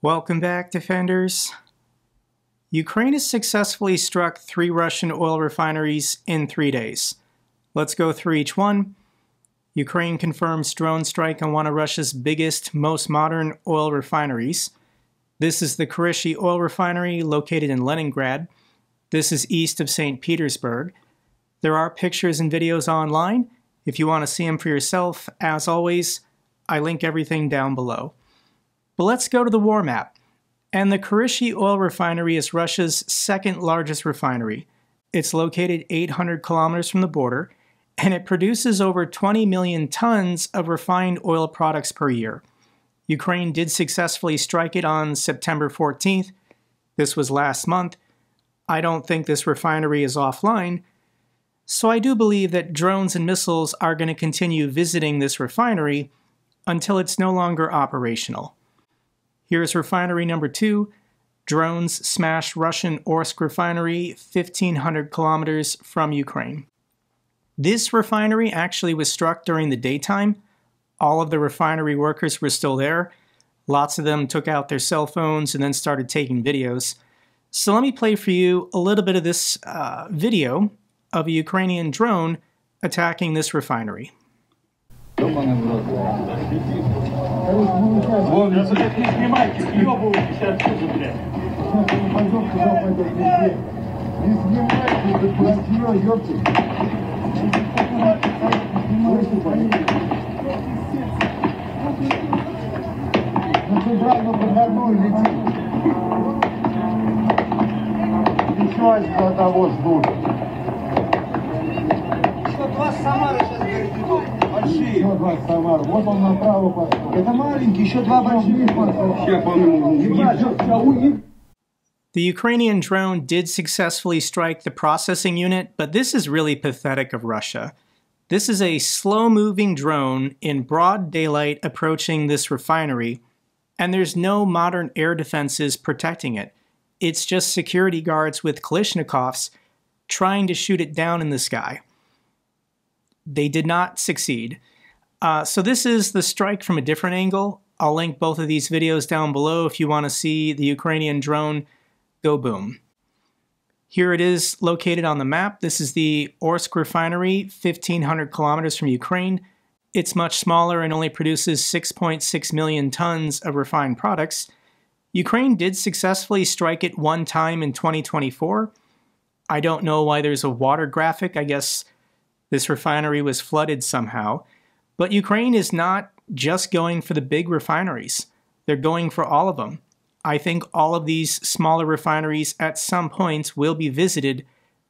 Welcome back, defenders. Ukraine has successfully struck 3 Russian oil refineries in 3 days. Let's go through each one. Ukraine confirms drone strike on one of Russia's biggest, most modern oil refineries. This is the Kryvyi oil refinery located in Leningrad. This is east of St. Petersburg. There are pictures and videos online. If you want to see them for yourself, as always, I link everything down below. But let's go to the war map. And the Kryvyi oil refinery is Russia's second largest refinery. It's located 800 kilometers from the border, and it produces over 20 million tons of refined oil products per year. Ukraine did successfully strike it on September 14th. This was last month. I don't think this refinery is offline, so I do believe that drones and missiles are going to continue visiting this refinery until it's no longer operational. Here's refinery number 2. Drones smashed Russian Orsk refinery 1,500 kilometers from Ukraine. This refinery actually was struck during the daytime. All of the refinery workers were still there. Lots of them took out their cell phones and then started taking videos. So let me play for you a little bit of this video of a Ukrainian drone attacking this refinery. The Ukrainian drone did successfully strike the processing unit, but this is really pathetic of Russia. This is a slow-moving drone in broad daylight approaching this refinery, and there's no modern air defenses protecting it. It's just security guards with Kalashnikovs trying to shoot it down in the sky. They did not succeed. So this is the strike from a different angle. I'll link both of these videos down below if you want to see the Ukrainian drone go boom. Here it is located on the map. This is the Orsk refinery, 1,500 kilometers from Ukraine. It's much smaller and only produces 6.6 million tons of refined products. Ukraine did successfully strike it one time in 2024. I don't know why there's a water graphic. I guess this refinery was flooded somehow. But Ukraine is not just going for the big refineries. They're going for all of them. I think all of these smaller refineries at some point will be visited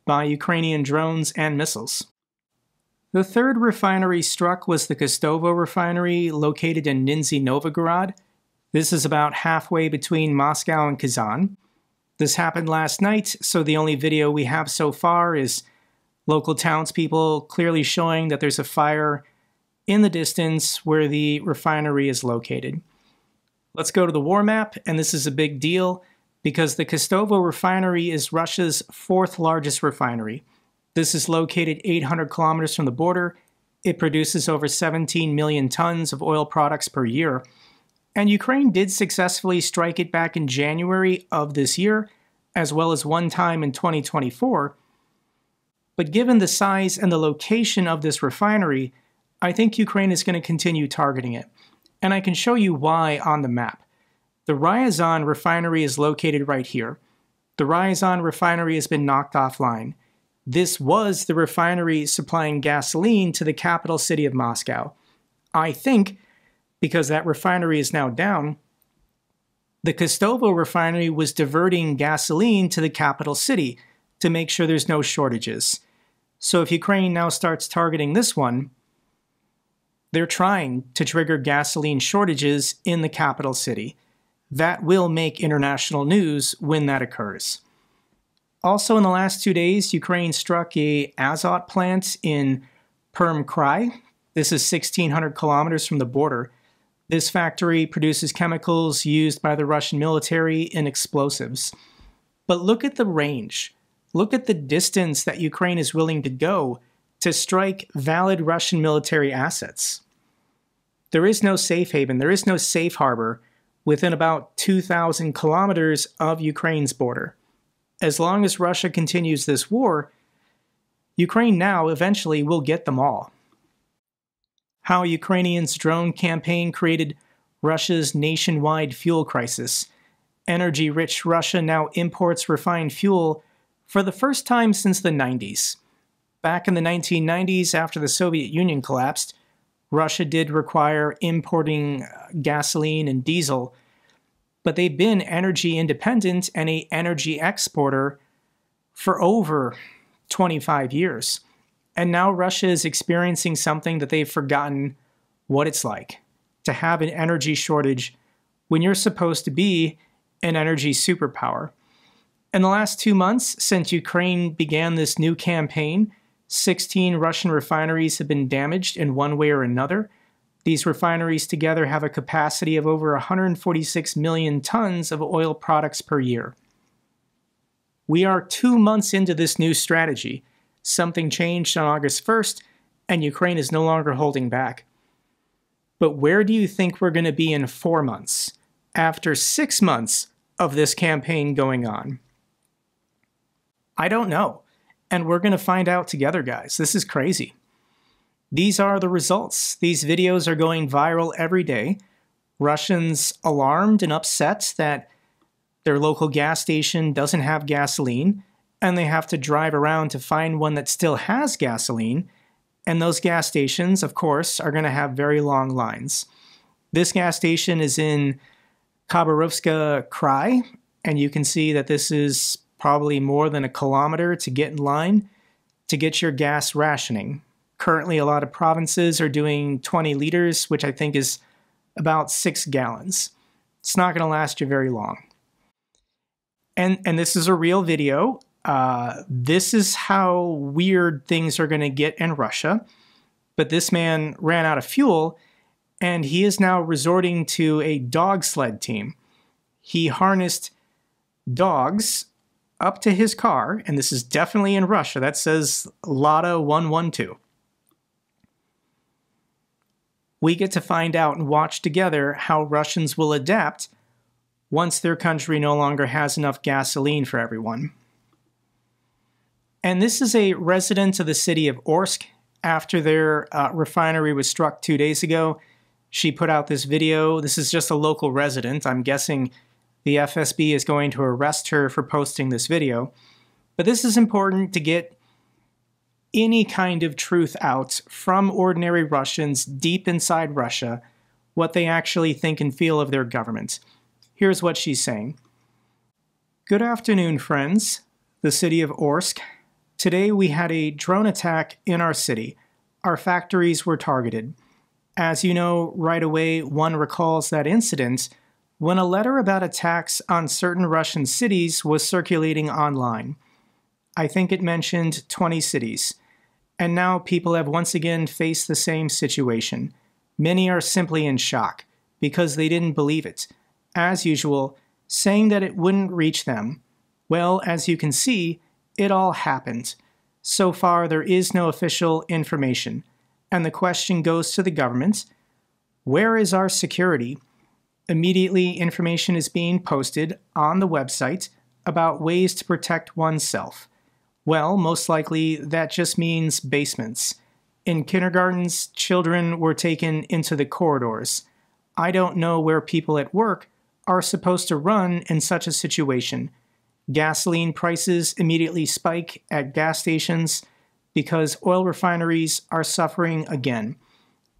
by Ukrainian drones and missiles. The third refinery struck was the Kostovo refinery located in Nizhny Novgorod. This is about halfway between Moscow and Kazan. This happened last night, so the only video we have so far is local townspeople clearly showing that there's a fire in the distance where the refinery is located. Let's go to the war map, and this is a big deal because the Kostovo refinery is Russia's 4th largest refinery. This is located 800 kilometers from the border. It produces over 17 million tons of oil products per year. And Ukraine did successfully strike it back in January of this year, as well as one time in 2024. But given the size and the location of this refinery, I think Ukraine is going to continue targeting it. And I can show you why on the map. The Ryazan refinery is located right here. The Ryazan refinery has been knocked offline. This was the refinery supplying gasoline to the capital city of Moscow. I think, because that refinery is now down, the Kostovo refinery was diverting gasoline to the capital city to make sure there's no shortages. So if Ukraine now starts targeting this one, they're trying to trigger gasoline shortages in the capital city. That will make international news when that occurs. Also in the last 2 days, Ukraine struck a Azot plant in Perm-Krai. This is 1,600 kilometers from the border. This factory produces chemicals used by the Russian military in explosives. But look at the range. Look at the distance that Ukraine is willing to go to strike valid Russian military assets. There is no safe haven, there is no safe harbor within about 2,000 kilometers of Ukraine's border. As long as Russia continues this war, Ukraine now eventually will get them all. How Ukrainians' drone campaign created Russia's nationwide fuel crisis. Energy-rich Russia now imports refined fuel for the first time since the 90s. Back in the 1990s, after the Soviet Union collapsed, Russia did require importing gasoline and diesel, but they've been energy independent and an energy exporter for over 25 years. And now Russia is experiencing something that they've forgotten what it's like to have an energy shortage when you're supposed to be an energy superpower. In the last 2 months since Ukraine began this new campaign, 16 Russian refineries have been damaged in one way or another. These refineries together have a capacity of over 146 million tons of oil products per year. We are 2 months into this new strategy. Something changed on August 1st, and Ukraine is no longer holding back. But where do you think we're going to be in 4 months, after 6 months of this campaign going on? I don't know, and we're going to find out together, guys. This is crazy. These are the results. These videos are going viral every day. Russians alarmed and upset that their local gas station doesn't have gasoline, and they have to drive around to find one that still has gasoline, and those gas stations, of course, are going to have very long lines. This gas station is in Khabarovsk Krai, and you can see that this is probably more than a kilometer to get in line to get your gas rationing. Currently, a lot of provinces are doing 20 liters, which I think is about 6 gallons. It's not going to last you very long. And this is a real video. This is how weird things are going to get in Russia. But this man ran out of fuel, and he is now resorting to a dog sled team. He harnessed dogs up to his car, and this is definitely in Russia. That says Lada 112. We get to find out and watch together how Russians will adapt once their country no longer has enough gasoline for everyone. And this is a resident of the city of Orsk. After their refinery was struck 2 days ago, she put out this video. This is just a local resident. I'm guessing the FSB is going to arrest her for posting this video. But this is important to get any kind of truth out from ordinary Russians deep inside Russia, what they actually think and feel of their government. Here's what she's saying. Good afternoon, friends. The city of Orsk. Today we had a drone attack in our city. Our factories were targeted. As you know, right away one recalls that incident when a letter about attacks on certain Russian cities was circulating online. I think it mentioned 20 cities. And now people have once again faced the same situation. Many are simply in shock because they didn't believe it. As usual, saying that it wouldn't reach them. Well, as you can see, it all happened. So far, there is no official information. And the question goes to the government, where is our security? Immediately, information is being posted on the website about ways to protect oneself. Well, most likely that just means basements. In kindergartens, children were taken into the corridors. I don't know where people at work are supposed to run in such a situation. Gasoline prices immediately spike at gas stations because oil refineries are suffering again.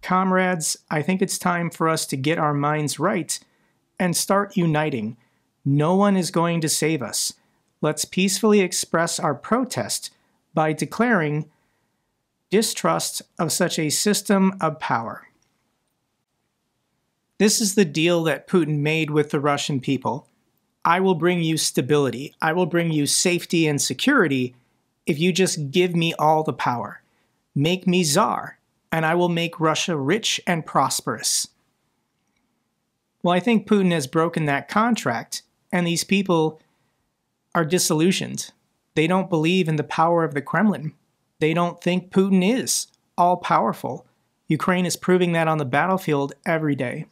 Comrades, I think it's time for us to get our minds right and start uniting. No one is going to save us. Let's peacefully express our protest by declaring distrust of such a system of power. This is the deal that Putin made with the Russian people. I will bring you stability. I will bring you safety and security if you just give me all the power. Make me czar, and I will make Russia rich and prosperous. Well, I think Putin has broken that contract, and these people are disillusioned. They don't believe in the power of the Kremlin. They don't think Putin is all-powerful. Ukraine is proving that on the battlefield every day.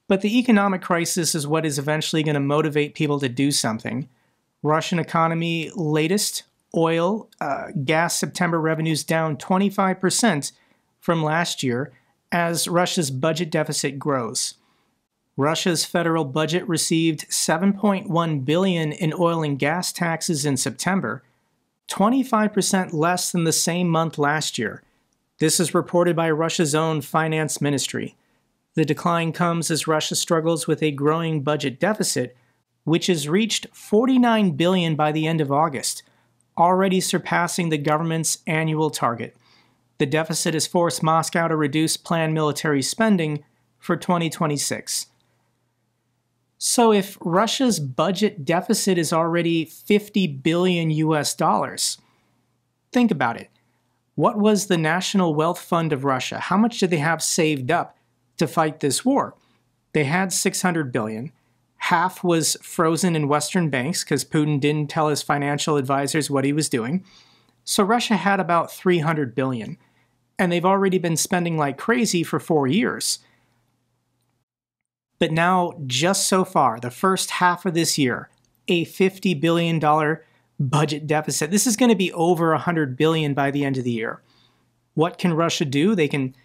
But the economic crisis is what is eventually going to motivate people to do something. Russian economy latest, oil, gas September revenues down 25% from last year as Russia's budget deficit grows. Russia's federal budget received $7.1 billion in oil and gas taxes in September, 25% less than the same month last year. This is reported by Russia's own finance ministry. The decline comes as Russia struggles with a growing budget deficit, which has reached $49 billion by the end of August, already surpassing the government's annual target. The deficit has forced Moscow to reduce planned military spending for 2026. So if Russia's budget deficit is already $50 billion US, think about it. What was the National Wealth Fund of Russia? How much did they have saved up to fight this war? They had $600 billion. Half was frozen in Western banks because Putin didn't tell his financial advisors what he was doing. So Russia had about $300 billion. And they've already been spending like crazy for 4 years. But now, just so far, the first half of this year, a $50 billion budget deficit. This is going to be over $100 billion by the end of the year. What can Russia do? They can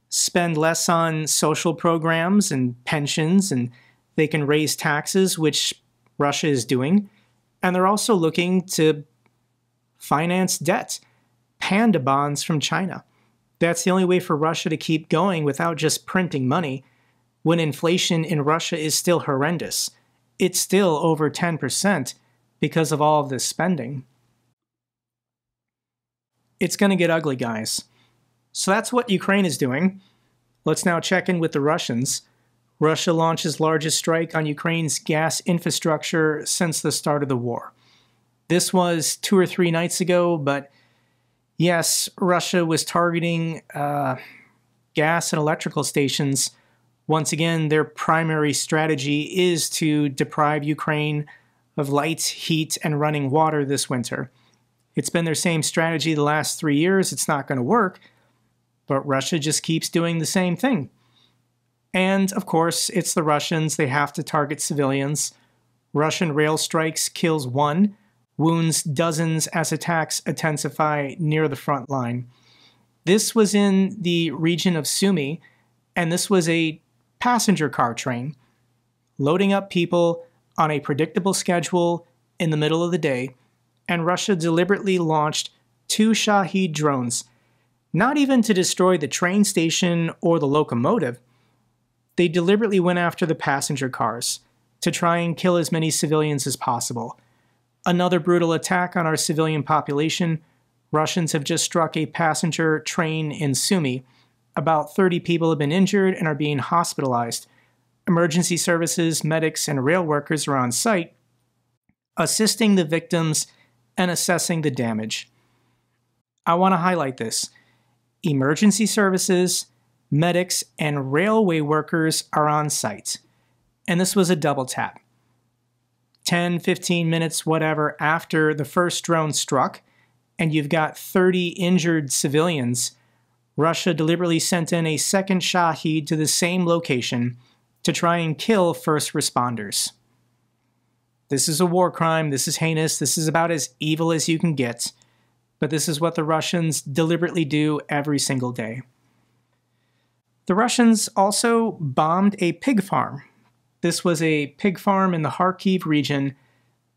spend less on social programs and pensions, and they can raise taxes, which Russia is doing. And they're also looking to finance debt, panda bonds from China. That's the only way for Russia to keep going without just printing money when inflation in Russia is still horrendous. It's still over 10% because of all of this spending. It's going to get ugly, guys. So that's what Ukraine is doing. Let's now check in with the Russians. Russia launches largest strike on Ukraine's gas infrastructure since the start of the war. This was 2 or 3 nights ago, but yes, Russia was targeting gas and electrical stations. Once again, their primary strategy is to deprive Ukraine of light, heat, and running water this winter. It's been their same strategy the last 3 years. It's not going to work, but Russia just keeps doing the same thing. And, of course, it's the Russians. They have to target civilians. Russian rail strikes kills 1, wounds dozens as attacks intensify near the front line. This was in the region of Sumy, and this was a passenger car train loading up people on a predictable schedule in the middle of the day, and Russia deliberately launched 2 Shahed drones, not even to destroy the train station or the locomotive. They deliberately went after the passenger cars to try and kill as many civilians as possible. Another brutal attack on our civilian population. Russians have just struck a passenger train in Sumy. About 30 people have been injured and are being hospitalized. Emergency services, medics, and rail workers are on site, assisting the victims and assessing the damage. I want to highlight this. Emergency services, medics, and railway workers are on site. And this was a double tap. 10, 15 minutes, whatever, after the first drone struck, and you've got 30 injured civilians, Russia deliberately sent in a second Shahed to the same location to try and kill first responders. This is a war crime. This is heinous. This is about as evil as you can get. But this is what the Russians deliberately do every single day. The Russians also bombed a pig farm. This was a pig farm in the Kharkiv region.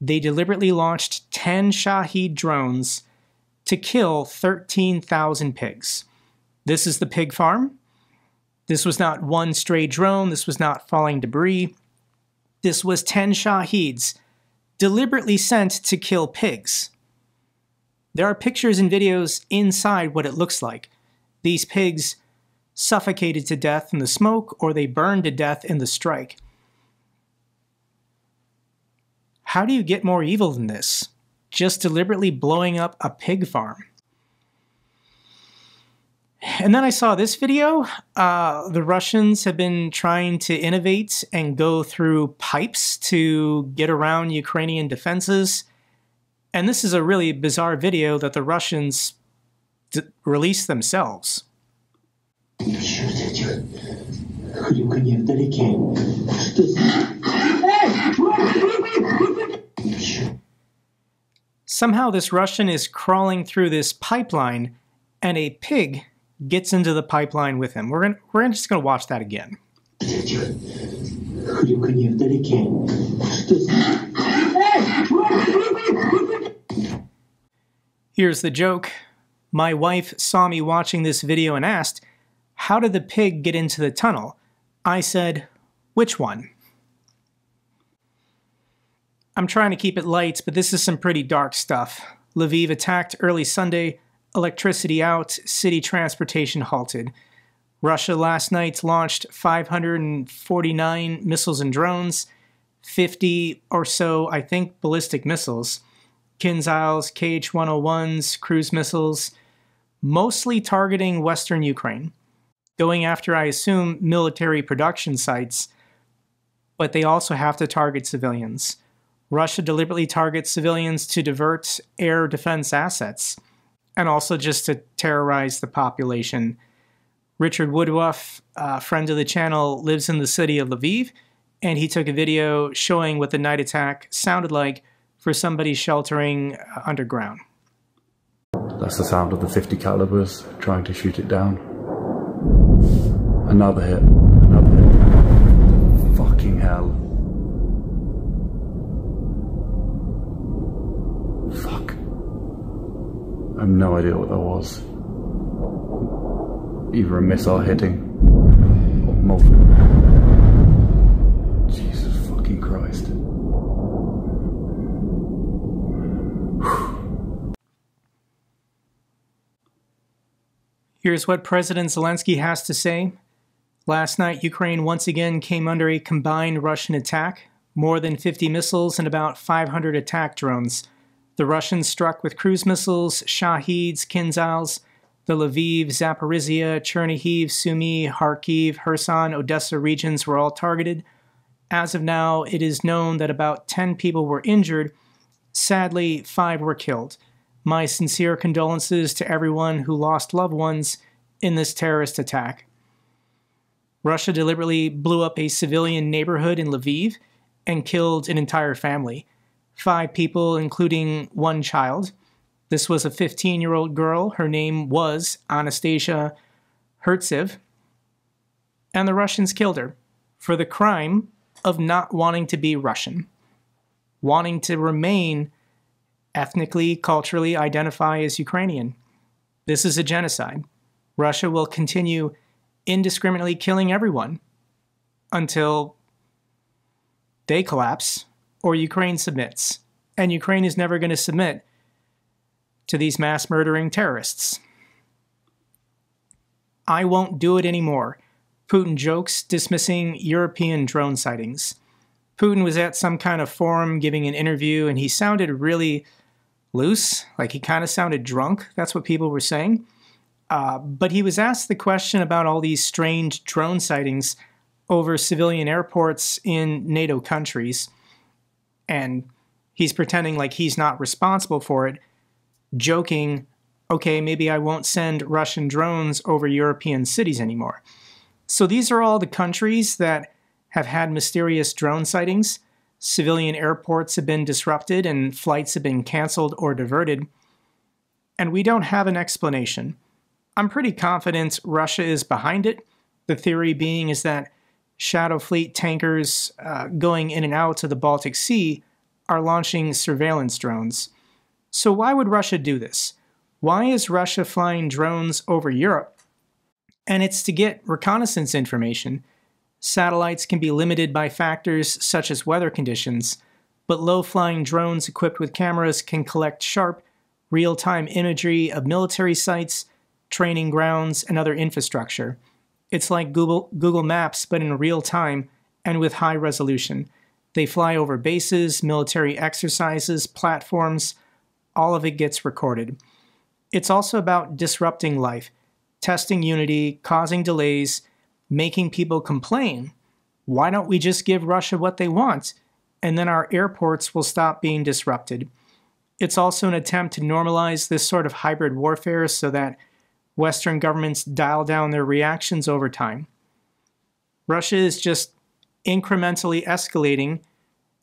They deliberately launched 10 Shahed drones to kill 13,000 pigs. This is the pig farm. This was not one stray drone. This was not falling debris. This was 10 Shaheds deliberately sent to kill pigs. There are pictures and videos inside what it looks like. These pigs suffocated to death in the smoke, or they burned to death in the strike. How do you get more evil than this? Just deliberately blowing up a pig farm. And then I saw this video. The Russians have been trying to innovate and go through pipes to get around Ukrainian defenses. And this is a really bizarre video that the Russians released themselves. Somehow this Russian is crawling through this pipeline, and a pig gets into the pipeline with him. We're just gonna watch that again. Here's the joke. My wife saw me watching this video and asked, "How did the pig get into the tunnel?" I said, "Which one?" I'm trying to keep it light, but this is some pretty dark stuff. Lviv attacked early Sunday, electricity out, city transportation halted. Russia last night launched 549 missiles and drones, 50 or so, I think, ballistic missiles, Kinzhals, KH-101s, cruise missiles, mostly targeting Western Ukraine, going after, I assume, military production sites, but they also have to target civilians. Russia deliberately targets civilians to divert air defense assets, and also just to terrorize the population. Richard Woodruff, a friend of the channel, lives in the city of Lviv, and he took a video showing what the night attack sounded like for somebody sheltering underground. That's the sound of the 50 calibers trying to shoot it down. Another hit, another hit. Fucking hell. Fuck. I have no idea what that was. Either a missile hitting or multiple. Jesus fucking Christ. Here's what President Zelensky has to say. Last night, Ukraine once again came under a combined Russian attack. More than 50 missiles and about 500 attack drones. The Russians struck with cruise missiles, Shaheeds, Kinzhals. The Lviv, Zaporizhia, Chernihiv, Sumy, Kharkiv, Kherson, Odessa regions were all targeted. As of now, it is known that about 10 people were injured. Sadly, 5 were killed. My sincere condolences to everyone who lost loved ones in this terrorist attack. Russia deliberately blew up a civilian neighborhood in Lviv and killed an entire family. 5 people, including 1 child. This was a 15-year-old girl. Her name was Anastasia Hertsev. And the Russians killed her for the crime of not wanting to be Russian, wanting to remain ethnically, culturally identify as Ukrainian. This is a genocide. Russia will continue indiscriminately killing everyone until they collapse or Ukraine submits. And Ukraine is never going to submit to these mass murdering terrorists. I won't do it anymore. Putin jokes, dismissing European drone sightings. Putin was at some kind of forum giving an interview, and he sounded really loose, like he kind of sounded drunk. That's what people were saying. But he was asked the question about all these strange drone sightings over civilian airports in NATO countries, and he's pretending like he's not responsible for it, joking, okay, maybe I won't send Russian drones over European cities anymore. So these are all the countries that have had mysterious drone sightings. Civilian airports have been disrupted and flights have been canceled or diverted. And we don't have an explanation. I'm pretty confident Russia is behind it. The theory being is that Shadow Fleet tankers going in and out of the Baltic Sea are launching surveillance drones. So why would Russia do this? Why is Russia flying drones over Europe? And it's to get reconnaissance information. Satellites can be limited by factors such as weather conditions, but low-flying drones equipped with cameras can collect sharp, real-time imagery of military sites, training grounds, and other infrastructure. It's like Google Maps, but in real time and with high resolution. They fly over bases, military exercises, platforms. All of it gets recorded. It's also about disrupting life, testing unity, causing delays, making people complain. Why don't we just give Russia what they want, and then our airports will stop being disrupted? It's also an attempt to normalize this sort of hybrid warfare so that Western governments dial down their reactions over time. Russia is just incrementally escalating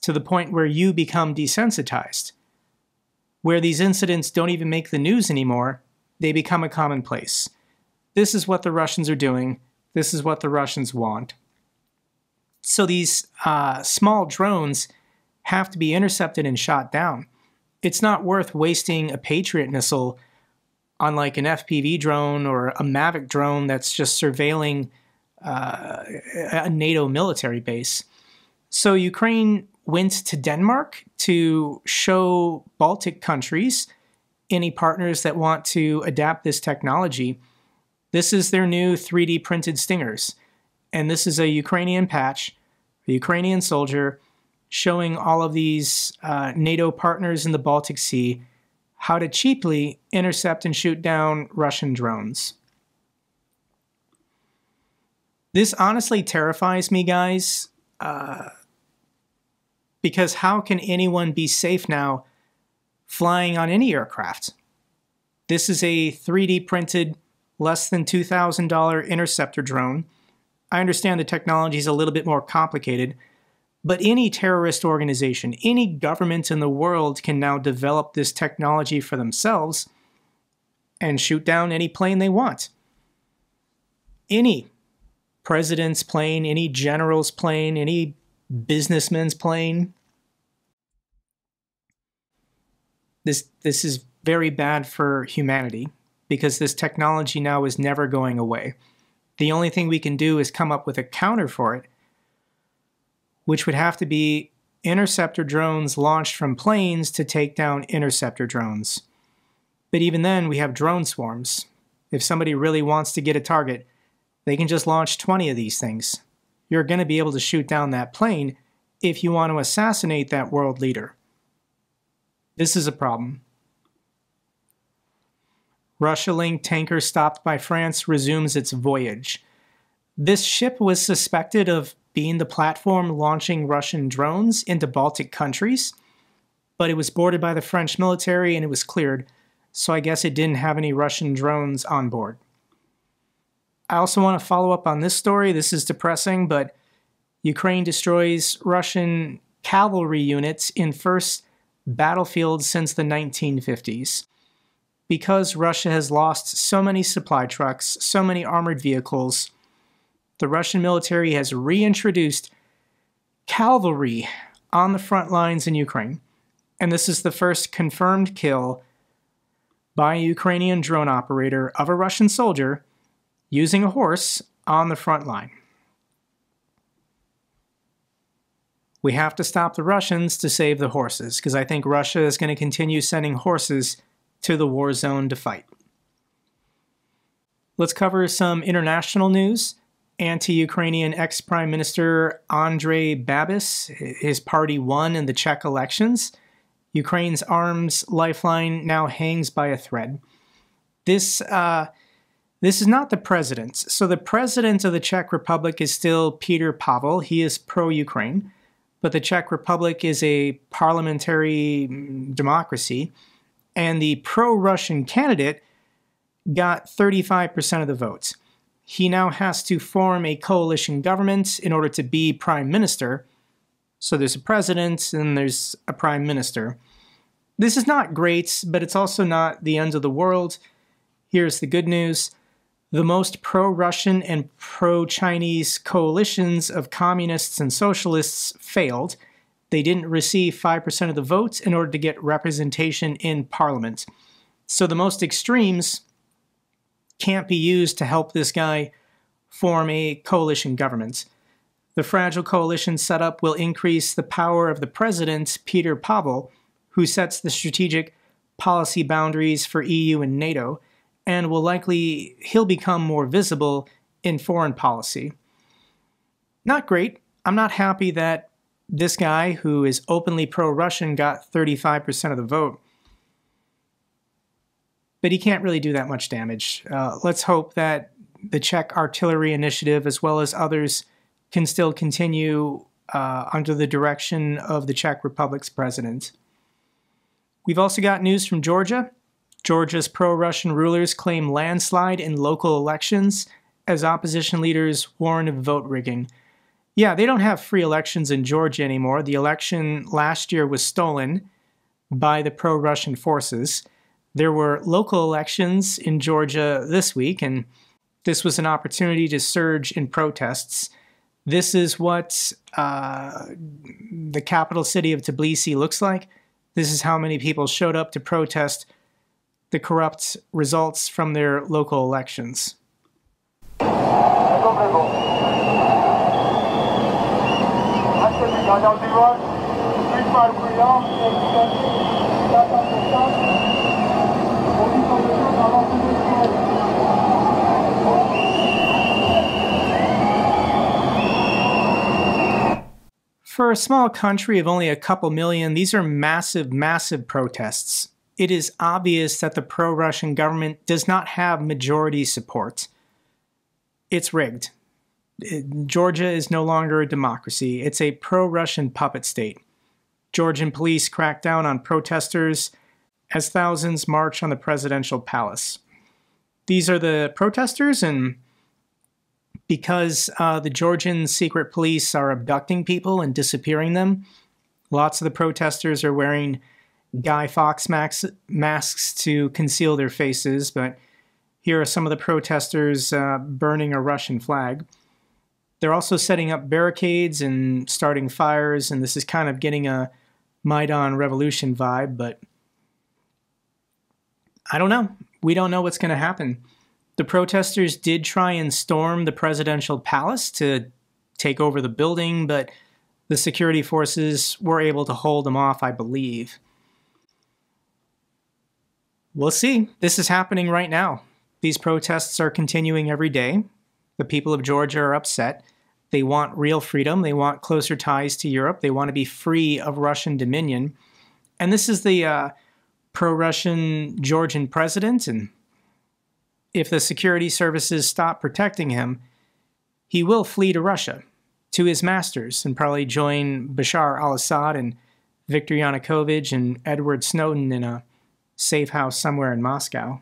to the point where you become desensitized, where these incidents don't even make the news anymore. They become a commonplace. This is what the Russians are doing. This is what the Russians want. So these small drones have to be intercepted and shot down. It's not worth wasting a Patriot missile on like an FPV drone or a Mavic drone that's just surveilling a NATO military base. So Ukraine went to Denmark to show Baltic countries, any partners that want to adapt this technology. This is their new 3D printed Stingers. And this is a Ukrainian patch, a Ukrainian soldier, showing all of these NATO partners in the Baltic Sea how to cheaply intercept and shoot down Russian drones. This honestly terrifies me, guys, because how can anyone be safe now flying on any aircraft? This is a 3D printed, less than $2,000 interceptor drone. I understand the technology is a little bit more complicated, but any terrorist organization, any government in the world can now develop this technology for themselves and shoot down any plane they want. Any president's plane, any general's plane, any businessman's plane. This is very bad for humanity because this technology now is never going away. The only thing we can do is come up with a counter for it, which would have to be interceptor drones launched from planes to take down interceptor drones. But even then, we have drone swarms. If somebody really wants to get a target, they can just launch 20 of these things. You're going to be able to shoot down that plane if you want to assassinate that world leader. This is a problem. Russia-linked tanker stopped by France resumes its voyage. This ship was suspected of being the platform launching Russian drones into Baltic countries, but it was boarded by the French military and it was cleared, so I guess it didn't have any Russian drones on board. I also want to follow up on this story. This is depressing, but Ukraine destroys Russian cavalry units in first battlefield since the 1950s. Because Russia has lost so many supply trucks, so many armored vehicles, the Russian military has reintroduced cavalry on the front lines in Ukraine. And this is the first confirmed kill by a Ukrainian drone operator of a Russian soldier using a horse on the front line. We have to stop the Russians to save the horses, because I think Russia is going to continue sending horses to the war zone to fight. Let's cover some international news. Anti-Ukrainian ex-Prime Minister Andrej Babis, his party won in the Czech elections. Ukraine's arms lifeline now hangs by a thread. This is not the president. So the president of the Czech Republic is still Petr Pavel. He is pro-Ukraine. But the Czech Republic is a parliamentary democracy. And the pro-Russian candidate got 35% of the votes. He now has to form a coalition government in order to be prime minister. So there's a president and there's a prime minister. This is not great, but it's also not the end of the world. Here's the good news. The most pro-Russian and pro-Chinese coalitions of communists and socialists failed. They didn't receive 5% of the votes in order to get representation in parliament. So the most extremes can't be used to help this guy form a coalition government. The fragile coalition setup will increase the power of the president, Petr Pavel, who sets the strategic policy boundaries for EU and NATO, and he'll become more visible in foreign policy. Not great. I'm not happy that this guy, who is openly pro-Russian, got 35% of the vote. But he can't really do that much damage. Let's hope that the Czech artillery initiative, as well as others, can still continue under the direction of the Czech Republic's president. We've also got news from Georgia. Georgia's pro-Russian rulers claim landslide in local elections as opposition leaders warn of vote rigging. Yeah, they don't have free elections in Georgia anymore. The election last year was stolen by the pro-Russian forces. There were local elections in Georgia this week, and this was an opportunity to surge in protests. This is what the capital city of Tbilisi looks like. This is how many people showed up to protest the corrupt results from their local elections. For a small country of only a couple million, these are massive, massive protests. It is obvious that the pro-Russian government does not have majority support. It's rigged. Georgia is no longer a democracy. It's a pro-Russian puppet state. Georgian police crack down on protesters as thousands march on the presidential palace. These are the protesters, and because the Georgian secret police are abducting people and disappearing them, lots of the protesters are wearing Guy Fawkes masks to conceal their faces, but here are some of the protesters burning a Russian flag. They're also setting up barricades and starting fires, and this is kind of getting a Maidan revolution vibe, but I don't know. We don't know what's going to happen. The protesters did try and storm the presidential palace to take over the building, but the security forces were able to hold them off, I believe. We'll see. This is happening right now. These protests are continuing every day. The people of Georgia are upset. They want real freedom. They want closer ties to Europe. They want to be free of Russian dominion. And this is the pro-Russian Georgian president, and if the security services stop protecting him, he will flee to Russia, to his masters, and probably join Bashar al-Assad and Viktor Yanukovych and Edward Snowden in a safe house somewhere in Moscow.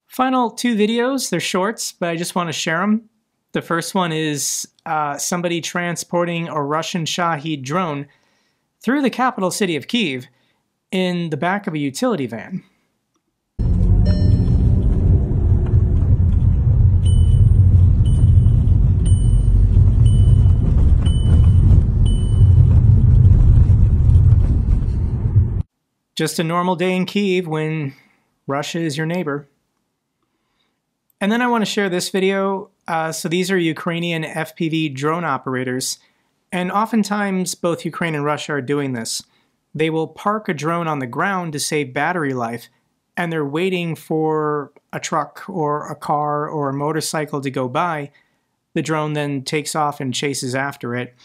Final two videos, they're shorts, but I just want to share them. The first one is somebody transporting a Russian Shahed drone through the capital city of Kyiv in the back of a utility van. Just a normal day in Kyiv when Russia is your neighbor. And then I want to share this video. So these are Ukrainian FPV drone operators. And oftentimes both Ukraine and Russia are doing this. They will park a drone on the ground to save battery life, and they're waiting for a truck or a car or a motorcycle to go by. The drone then takes off and chases after it.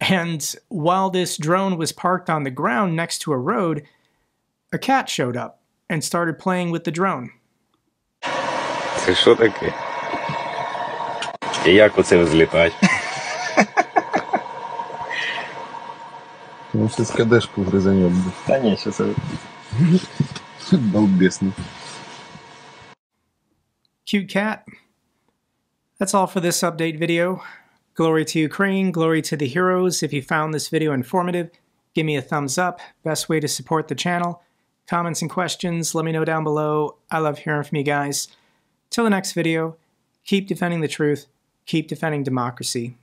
And while this drone was parked on the ground next to a road, a cat showed up and started playing with the drone. Це що таке? І як оце взлітати? Ну, сейчас кадешку грызанем. Та ні, що це... Балбесный. Cute cat. That's all for this update video. Glory to Ukraine, glory to the heroes. If you found this video informative, give me a thumbs up. Best way to support the channel. Comments and questions, let me know down below. I love hearing from you guys. Till the next video, keep defending the truth, keep defending democracy.